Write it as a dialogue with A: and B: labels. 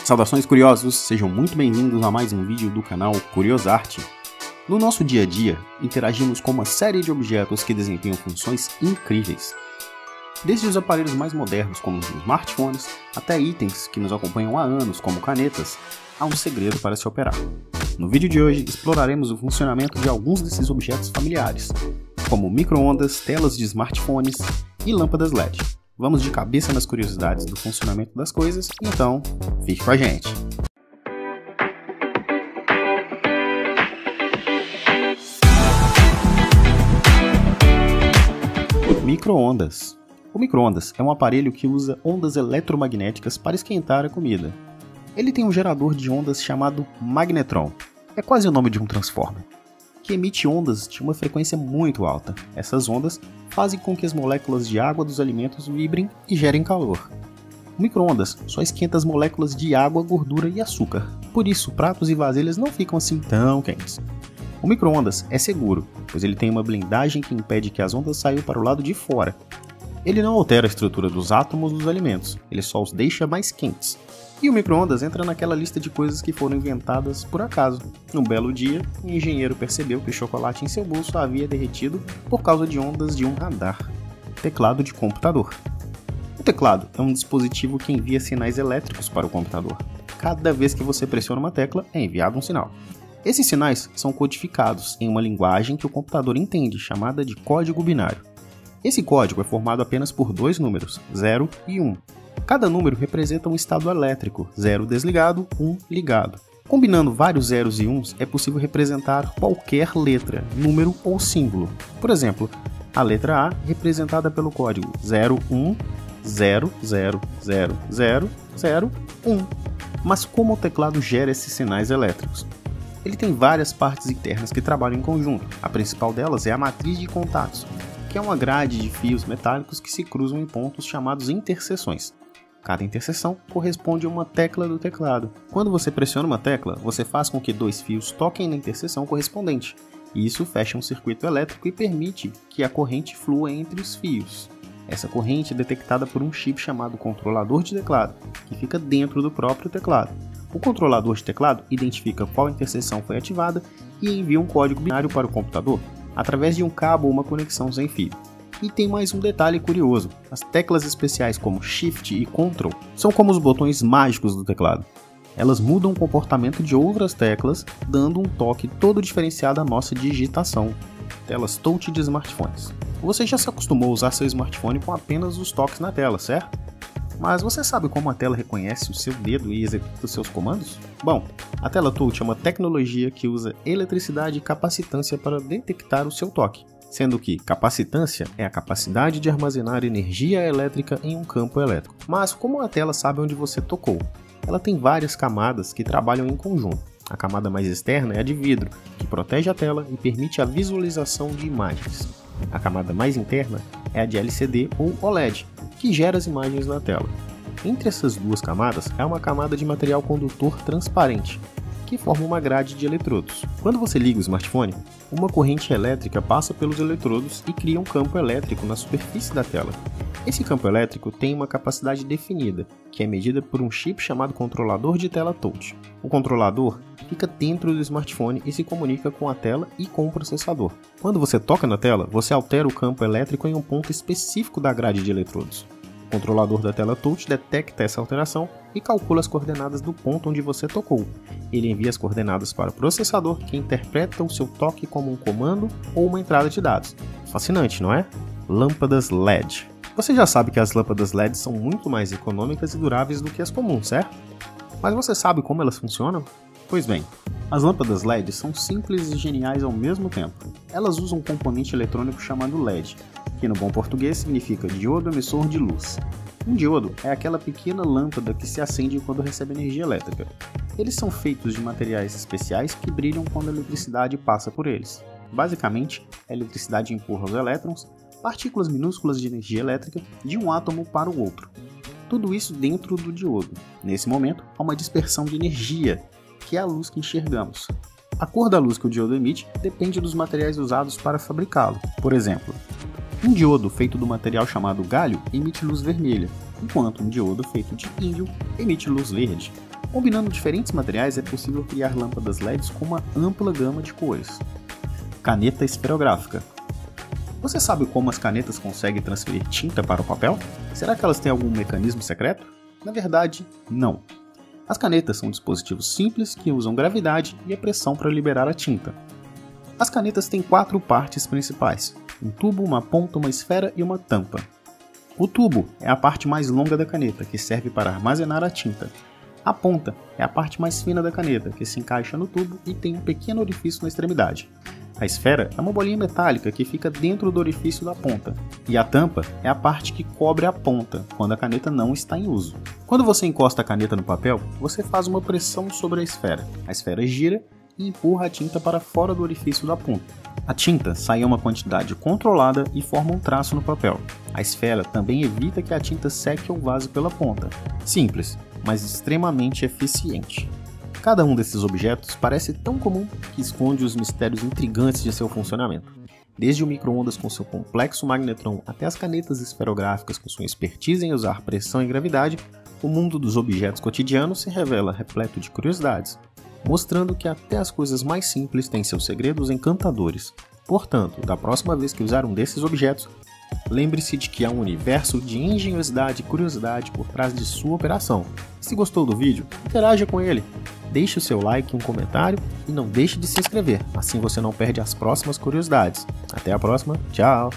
A: Saudações curiosos, sejam muito bem-vindos a mais um vídeo do canal Curiosarte. No nosso dia a dia, interagimos com uma série de objetos que desempenham funções incríveis. Desde os aparelhos mais modernos como os smartphones, até itens que nos acompanham há anos como canetas, há um segredo para se operar. No vídeo de hoje exploraremos o funcionamento de alguns desses objetos familiares, como micro-ondas, telas de smartphones e lâmpadas LED. Vamos de cabeça nas curiosidades do funcionamento das coisas, então fique com a gente! Micro-ondas. O micro-ondas é um aparelho que usa ondas eletromagnéticas para esquentar a comida. Ele tem um gerador de ondas chamado magnetron, é quase o nome de um transformer, que emite ondas de uma frequência muito alta. Essas ondas fazem com que as moléculas de água dos alimentos vibrem e gerem calor. O micro-ondas só esquenta as moléculas de água, gordura e açúcar, por isso pratos e vasilhas não ficam assim tão quentes. O micro-ondas é seguro, pois ele tem uma blindagem que impede que as ondas saiam para o lado de fora. Ele não altera a estrutura dos átomos dos alimentos, ele só os deixa mais quentes. E o micro-ondas entra naquela lista de coisas que foram inventadas por acaso. Um belo dia, um engenheiro percebeu que o chocolate em seu bolso havia derretido por causa de ondas de um radar. Teclado de computador. O teclado é um dispositivo que envia sinais elétricos para o computador. Cada vez que você pressiona uma tecla, é enviado um sinal. Esses sinais são codificados em uma linguagem que o computador entende, chamada de código binário. Esse código é formado apenas por dois números, 0 e 1. Cada número representa um estado elétrico, 0 desligado, 1 ligado. Combinando vários zeros e uns, é possível representar qualquer letra, número ou símbolo. Por exemplo, a letra A representada pelo código 0100000001. Mas como o teclado gera esses sinais elétricos? Ele tem várias partes internas que trabalham em conjunto. A principal delas é a matriz de contatos, que é uma grade de fios metálicos que se cruzam em pontos chamados interseções. Cada interseção corresponde a uma tecla do teclado. Quando você pressiona uma tecla, você faz com que dois fios toquem na interseção correspondente. Isso fecha um circuito elétrico e permite que a corrente flua entre os fios. Essa corrente é detectada por um chip chamado controlador de teclado, que fica dentro do próprio teclado. O controlador de teclado identifica qual interseção foi ativada e envia um código binário para o computador, através de um cabo ou uma conexão sem fio. E tem mais um detalhe curioso, as teclas especiais como Shift e Ctrl são como os botões mágicos do teclado. Elas mudam o comportamento de outras teclas, dando um toque todo diferenciado à nossa digitação. Telas touch de smartphones. Você já se acostumou a usar seu smartphone com apenas os toques na tela, certo? Mas você sabe como a tela reconhece o seu dedo e executa os seus comandos? Bom, a tela touch é uma tecnologia que usa eletricidade e capacitância para detectar o seu toque, sendo que capacitância é a capacidade de armazenar energia elétrica em um campo elétrico. Mas como a tela sabe onde você tocou? Ela tem várias camadas que trabalham em conjunto. A camada mais externa é a de vidro, que protege a tela e permite a visualização de imagens. A camada mais interna é a de LCD ou OLED, que gera as imagens na tela. Entre essas duas camadas há uma camada de material condutor transparente, que forma uma grade de eletrodos. Quando você liga o smartphone, uma corrente elétrica passa pelos eletrodos e cria um campo elétrico na superfície da tela. Esse campo elétrico tem uma capacidade definida, que é medida por um chip chamado controlador de tela touch. O controlador fica dentro do smartphone e se comunica com a tela e com o processador. Quando você toca na tela, você altera o campo elétrico em um ponto específico da grade de eletrodos. O controlador da tela touch detecta essa alteração e calcula as coordenadas do ponto onde você tocou. Ele envia as coordenadas para o processador, que interpreta o seu toque como um comando ou uma entrada de dados. Fascinante, não é? Lâmpadas LED. Você já sabe que as lâmpadas LED são muito mais econômicas e duráveis do que as comuns, certo? Mas você sabe como elas funcionam? Pois bem, as lâmpadas LED são simples e geniais ao mesmo tempo. Elas usam um componente eletrônico chamado LED, que no bom português significa diodo emissor de luz. Um diodo é aquela pequena lâmpada que se acende quando recebe energia elétrica. Eles são feitos de materiais especiais que brilham quando a eletricidade passa por eles. Basicamente, a eletricidade empurra os elétrons, partículas minúsculas de energia elétrica, de um átomo para o outro. Tudo isso dentro do diodo. Nesse momento, há uma dispersão de energia, que é a luz que enxergamos. A cor da luz que o diodo emite depende dos materiais usados para fabricá-lo. Por exemplo, um diodo feito do material chamado galho emite luz vermelha, enquanto um diodo feito de índio emite luz verde. Combinando diferentes materiais é possível criar lâmpadas LEDs com uma ampla gama de cores. Caneta esferográfica. Você sabe como as canetas conseguem transferir tinta para o papel? Será que elas têm algum mecanismo secreto? Na verdade, não. As canetas são dispositivos simples que usam gravidade e a pressão para liberar a tinta. As canetas têm 4 partes principais: um tubo, uma ponta, uma esfera e uma tampa. O tubo é a parte mais longa da caneta, que serve para armazenar a tinta. A ponta é a parte mais fina da caneta, que se encaixa no tubo e tem um pequeno orifício na extremidade. A esfera é uma bolinha metálica que fica dentro do orifício da ponta. E a tampa é a parte que cobre a ponta, quando a caneta não está em uso. Quando você encosta a caneta no papel, você faz uma pressão sobre a esfera. A esfera gira e empurra a tinta para fora do orifício da ponta. A tinta sai em uma quantidade controlada e forma um traço no papel. A esfera também evita que a tinta seque ou vaze pela ponta. Simples, mas extremamente eficiente. Cada um desses objetos parece tão comum que esconde os mistérios intrigantes de seu funcionamento. Desde o micro-ondas com seu complexo magnetron até as canetas esferográficas com sua expertise em usar pressão e gravidade, o mundo dos objetos cotidianos se revela repleto de curiosidades, mostrando que até as coisas mais simples têm seus segredos encantadores. Portanto, da próxima vez que usar um desses objetos, lembre-se de que há um universo de engenhosidade e curiosidade por trás de sua operação. Se gostou do vídeo, interaja com ele. Deixe o seu like e um comentário e não deixe de se inscrever, assim você não perde as próximas curiosidades. Até a próxima, tchau!